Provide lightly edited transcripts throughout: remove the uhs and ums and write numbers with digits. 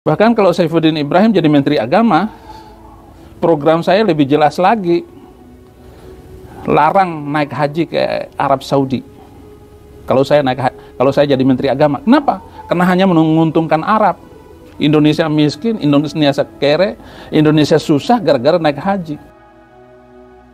Bahkan kalau Saifuddin Ibrahim jadi Menteri Agama, program saya lebih jelas lagi. Larang naik haji ke Arab Saudi. Kalau saya jadi Menteri Agama. Kenapa? Karena hanya menguntungkan Arab. Indonesia miskin, Indonesia kere, Indonesia susah gara-gara naik haji.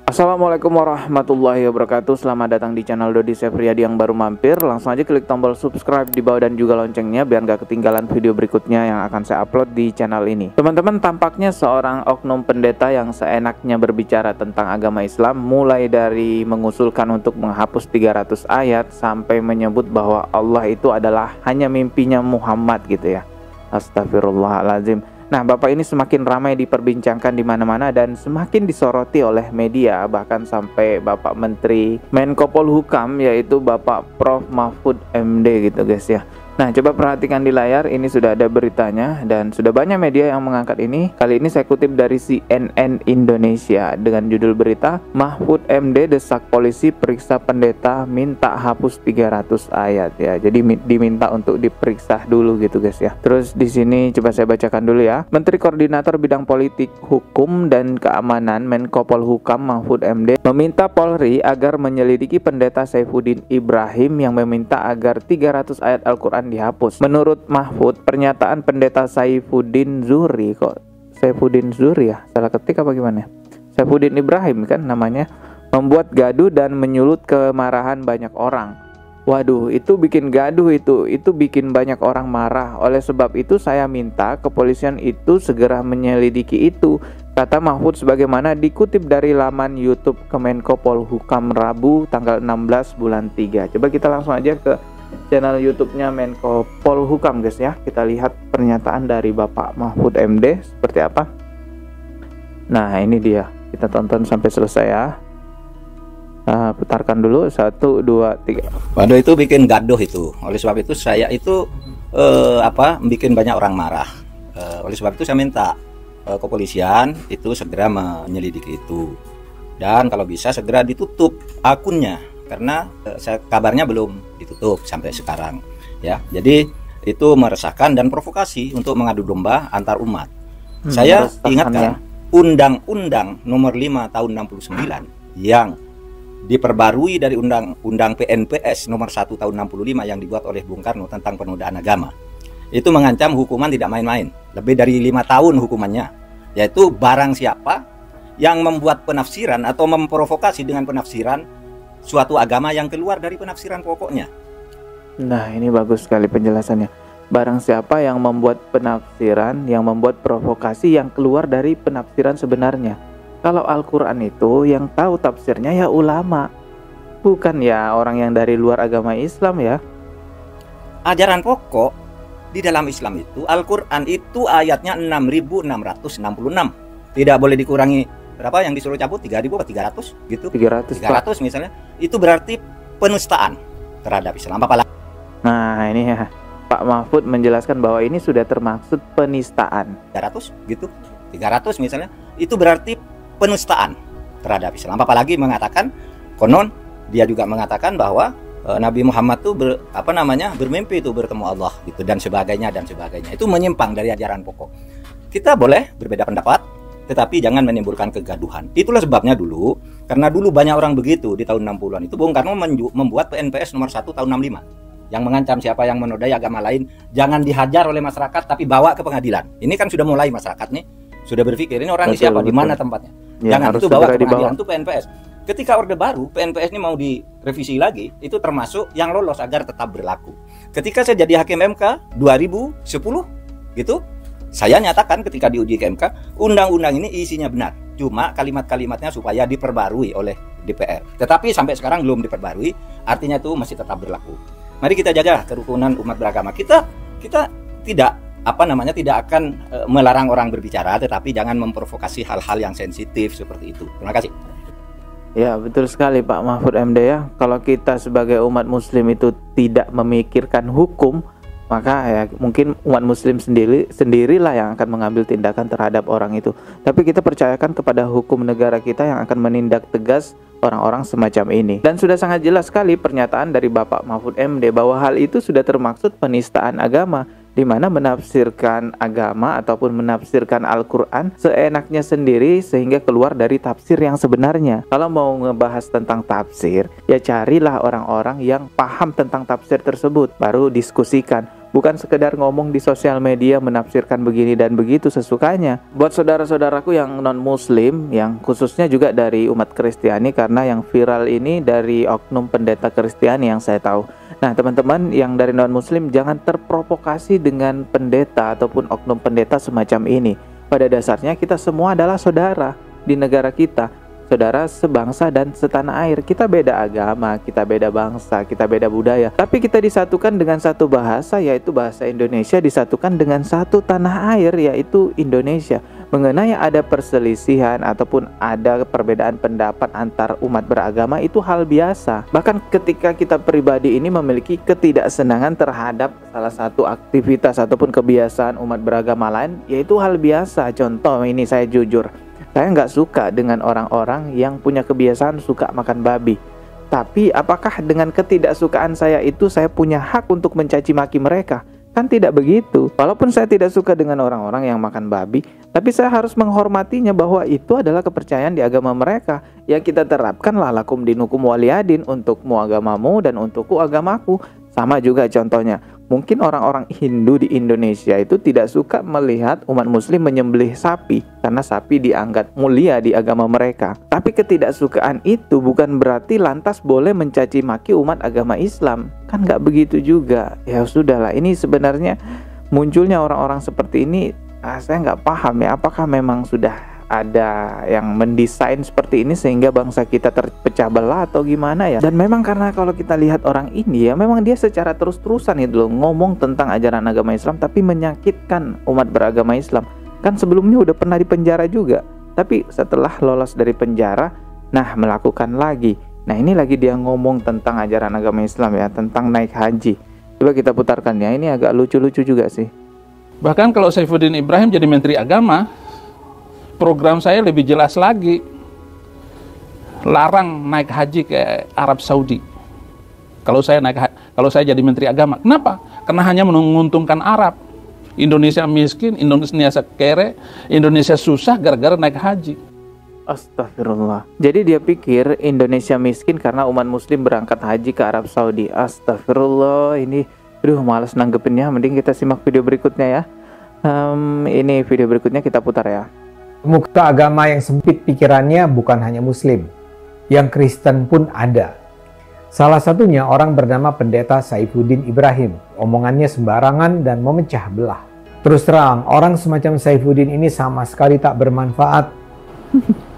Assalamualaikum warahmatullahi wabarakatuh. Selamat datang di channel Dodi Sefriadi yang baru mampir. Langsung aja klik tombol subscribe di bawah dan juga loncengnya biar gak ketinggalan video berikutnya yang akan saya upload di channel ini. Teman-teman, tampaknya seorang oknum pendeta yang seenaknya berbicara tentang agama Islam, mulai dari mengusulkan untuk menghapus 300 ayat sampai menyebut bahwa Allah itu adalah hanya mimpinya Muhammad gitu ya. Astagfirullahaladzim. Nah, Bapak ini semakin ramai diperbincangkan di mana-mana dan semakin disoroti oleh media, bahkan sampai Bapak Menteri Menko Polhukam yaitu Bapak Prof Mahfud MD gitu guys ya. Nah, coba perhatikan di layar, ini sudah ada beritanya dan sudah banyak media yang mengangkat ini. Kali ini saya kutip dari CNN Indonesia dengan judul berita, Mahfud MD desak polisi periksa pendeta minta hapus 300 ayat ya. Jadi diminta untuk diperiksa dulu gitu guys ya. Terus di sini coba saya bacakan dulu ya. Menteri Koordinator Bidang Politik, Hukum dan Keamanan Menko Polhukam Mahfud MD meminta Polri agar menyelidiki pendeta Saifuddin Ibrahim yang meminta agar 300 ayat Al-Quran dihapus. Menurut Mahfud, pernyataan pendeta Saifuddin Zuhri, kok Saifuddin Zuhri ya? Salah ketik apa gimana? Saifuddin Ibrahim kan namanya, membuat gaduh dan menyulut kemarahan banyak orang. Waduh, itu bikin gaduh itu bikin banyak orang marah. Oleh sebab itu saya minta kepolisian itu segera menyelidiki itu, kata Mahfud sebagaimana dikutip dari laman YouTube Kemenko Polhukam Rabu tanggal 16 bulan 3. Coba kita langsung aja ke channel YouTube-nya Menko Polhukam guys ya. Kita lihat pernyataan dari Bapak Mahfud MD seperti apa. Nah, ini dia. Kita tonton sampai selesai ya. Putarkan dulu 1, 2, 3. Waduh, itu bikin gaduh itu. Oleh sebab itu saya itu bikin banyak orang marah. Oleh sebab itu saya minta kepolisian itu segera menyelidiki itu. Dan kalau bisa segera ditutup akunnya karena kabarnya belum ditutup sampai sekarang ya. Jadi itu meresahkan dan provokasi untuk mengadu domba antar umat. Saya ingatkan Undang-Undang Nomor 5 Tahun 69 yang diperbarui dari Undang-Undang PNPS Nomor 1 Tahun 65 yang dibuat oleh Bung Karno tentang penodaan agama. Itu mengancam hukuman tidak main-main, lebih dari 5 tahun hukumannya, yaitu barang siapa yang membuat penafsiran atau memprovokasi dengan penafsiran suatu agama yang keluar dari penafsiran pokoknya. Nah, ini bagus sekali penjelasannya. Barang siapa yang membuat penafsiran, yang membuat provokasi yang keluar dari penafsiran sebenarnya. Kalau Al-Quran itu yang tahu tafsirnya ya ulama, bukan ya orang yang dari luar agama Islam ya. Ajaran pokok di dalam Islam itu, Al-Quran itu ayatnya 6.666. Tidak boleh dikurangi berapa yang disuruh cabut, 3.000 atau 300 gitu. 300 misalnya. Itu berarti penistaan terhadap Islam. Apalagi. Nah, ini ya. Pak Mahfud menjelaskan bahwa ini sudah termaksud penistaan. 300 gitu. 300 misalnya. Itu berarti penistaan terhadap Islam. Apalagi mengatakan konon dia juga mengatakan bahwa Nabi Muhammad tuh bermimpi itu bertemu Allah gitu dan sebagainya. Itu menyimpang dari ajaran pokok. Kita boleh berbeda pendapat, tetapi jangan menimbulkan kegaduhan. Itulah sebabnya dulu, karena dulu banyak orang begitu di tahun 60-an itu Bung Karno membuat PNPS Nomor 1 Tahun 65 yang mengancam siapa yang menodai agama lain jangan dihajar oleh masyarakat tapi bawa ke pengadilan. Ini kan sudah mulai masyarakat nih sudah berpikir ini orang ini siapa, di mana tempatnya. Ya, jangan itu bawa ke pengadilan, itu PNPS. Ketika Orde Baru, PNPS ini mau direvisi lagi, itu termasuk yang lolos agar tetap berlaku. Ketika saya jadi hakim MK 2010 gitu, saya nyatakan ketika diuji ke MK, undang-undang ini isinya benar. Cuma kalimat-kalimatnya supaya diperbarui oleh DPR. Tetapi sampai sekarang belum diperbarui, artinya itu masih tetap berlaku. Mari kita jaga kerukunan umat beragama. Kita tidak akan melarang orang berbicara, tetapi jangan memprovokasi hal-hal yang sensitif seperti itu. Terima kasih. Ya, betul sekali Pak Mahfud MD ya. Kalau kita sebagai umat muslim itu tidak memikirkan hukum, maka ya mungkin umat muslim sendirilah yang akan mengambil tindakan terhadap orang itu. Tapi kita percayakan kepada hukum negara kita yang akan menindak tegas orang-orang semacam ini. Dan sudah sangat jelas sekali pernyataan dari Bapak Mahfud MD bahwa hal itu sudah termaksud penistaan agama. di mana menafsirkan agama ataupun menafsirkan Al-Quran seenaknya sendiri sehingga keluar dari tafsir yang sebenarnya. Kalau mau ngebahas tentang tafsir, ya carilah orang-orang yang paham tentang tafsir tersebut, baru diskusikan. Bukan sekedar ngomong di sosial media menafsirkan begini dan begitu sesukanya. Buat saudara-saudaraku yang non-muslim, yang khususnya juga dari umat Kristiani, karena yang viral ini dari oknum pendeta Kristiani yang saya tahu. Nah teman-teman yang dari non-muslim, jangan terprovokasi dengan pendeta ataupun oknum pendeta semacam ini. Pada dasarnya kita semua adalah saudara di negara kita, saudara sebangsa dan setanah air. Kita beda agama, kita beda bangsa, kita beda budaya, tapi kita disatukan dengan satu bahasa, yaitu bahasa Indonesia, disatukan dengan satu tanah air, yaitu Indonesia. Mengenai ada perselisihan ataupun ada perbedaan pendapat antar umat beragama, itu hal biasa. Bahkan ketika kita pribadi ini memiliki ketidaksenangan terhadap salah satu aktivitas ataupun kebiasaan umat beragama lain, yaitu hal biasa. Contoh ini, saya jujur, saya nggak suka dengan orang-orang yang punya kebiasaan suka makan babi. Tapi apakah dengan ketidaksukaan saya itu saya punya hak untuk mencaci maki mereka? Kan tidak begitu. Walaupun saya tidak suka dengan orang-orang yang makan babi, tapi saya harus menghormatinya bahwa itu adalah kepercayaan di agama mereka. Yang kita terapkan lakum dinukum waliyadin, untukmu agamamu dan untukku agamaku. Sama juga contohnya, mungkin orang-orang Hindu di Indonesia itu tidak suka melihat umat muslim menyembelih sapi karena sapi dianggap mulia di agama mereka. Tapi ketidaksukaan itu bukan berarti lantas boleh mencaci maki umat agama Islam. Kan nggak begitu juga. Ya sudahlah, ini sebenarnya munculnya orang-orang seperti ini, saya nggak paham ya, apakah memang sudah ada yang mendesain seperti ini sehingga bangsa kita terpecah belah atau gimana ya. Dan memang karena kalau kita lihat orang ini ya, memang dia secara terus-terusan itu loh ngomong tentang ajaran agama Islam tapi menyakitkan umat beragama Islam. Kan sebelumnya udah pernah dipenjara juga, tapi setelah lolos dari penjara, nah melakukan lagi. Nah ini lagi dia ngomong tentang ajaran agama Islam ya, tentang naik haji. Coba kita putarkan ya, ini agak lucu-lucu juga sih. Bahkan kalau Saifuddin Ibrahim jadi Menteri Agama, program saya lebih jelas lagi. Larang naik haji ke Arab Saudi. Kalau saya jadi Menteri Agama. Kenapa? Karena hanya menguntungkan Arab. Indonesia miskin, Indonesia kere, Indonesia susah gara-gara naik haji. Astagfirullah. Jadi dia pikir Indonesia miskin karena umat muslim berangkat haji ke Arab Saudi. Astagfirullah, ini males nanggepinnya. Mending kita simak video berikutnya ya. Ini video berikutnya kita putar ya. Pemuka agama yang sempit pikirannya bukan hanya muslim, yang Kristen pun ada. Salah satunya orang bernama Pendeta Saifuddin Ibrahim. Omongannya sembarangan dan memecah belah. Terus terang, orang semacam Saifuddin ini sama sekali tak bermanfaat.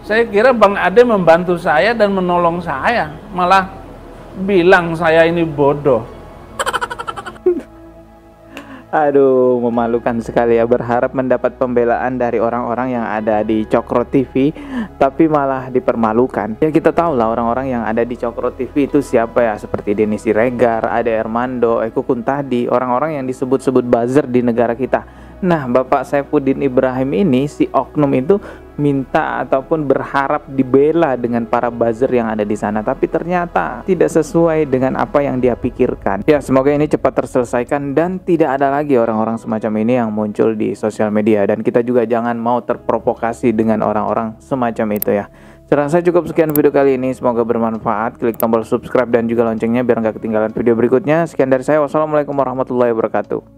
Saya kira Bang Ade membantu saya dan menolong saya, malah bilang saya ini bodoh. Aduh, memalukan sekali ya, berharap mendapat pembelaan dari orang-orang yang ada di Cokro TV, tapi malah dipermalukan. Ya kita tahu lah orang-orang yang ada di Cokro TV itu siapa ya, seperti Denny Siregar, Ade Armando, Eko Kuntadi, orang-orang yang disebut-sebut buzzer di negara kita. Nah, Bapak Saifuddin Ibrahim ini, si oknum itu minta ataupun berharap dibela dengan para buzzer yang ada di sana, tapi ternyata tidak sesuai dengan apa yang dia pikirkan. Ya, semoga ini cepat terselesaikan dan tidak ada lagi orang-orang semacam ini yang muncul di sosial media, dan kita juga jangan mau terprovokasi dengan orang-orang semacam itu ya. Saya rasa cukup sekian video kali ini, semoga bermanfaat. Klik tombol subscribe dan juga loncengnya biar nggak ketinggalan video berikutnya. Sekian dari saya, wassalamualaikum warahmatullahi wabarakatuh.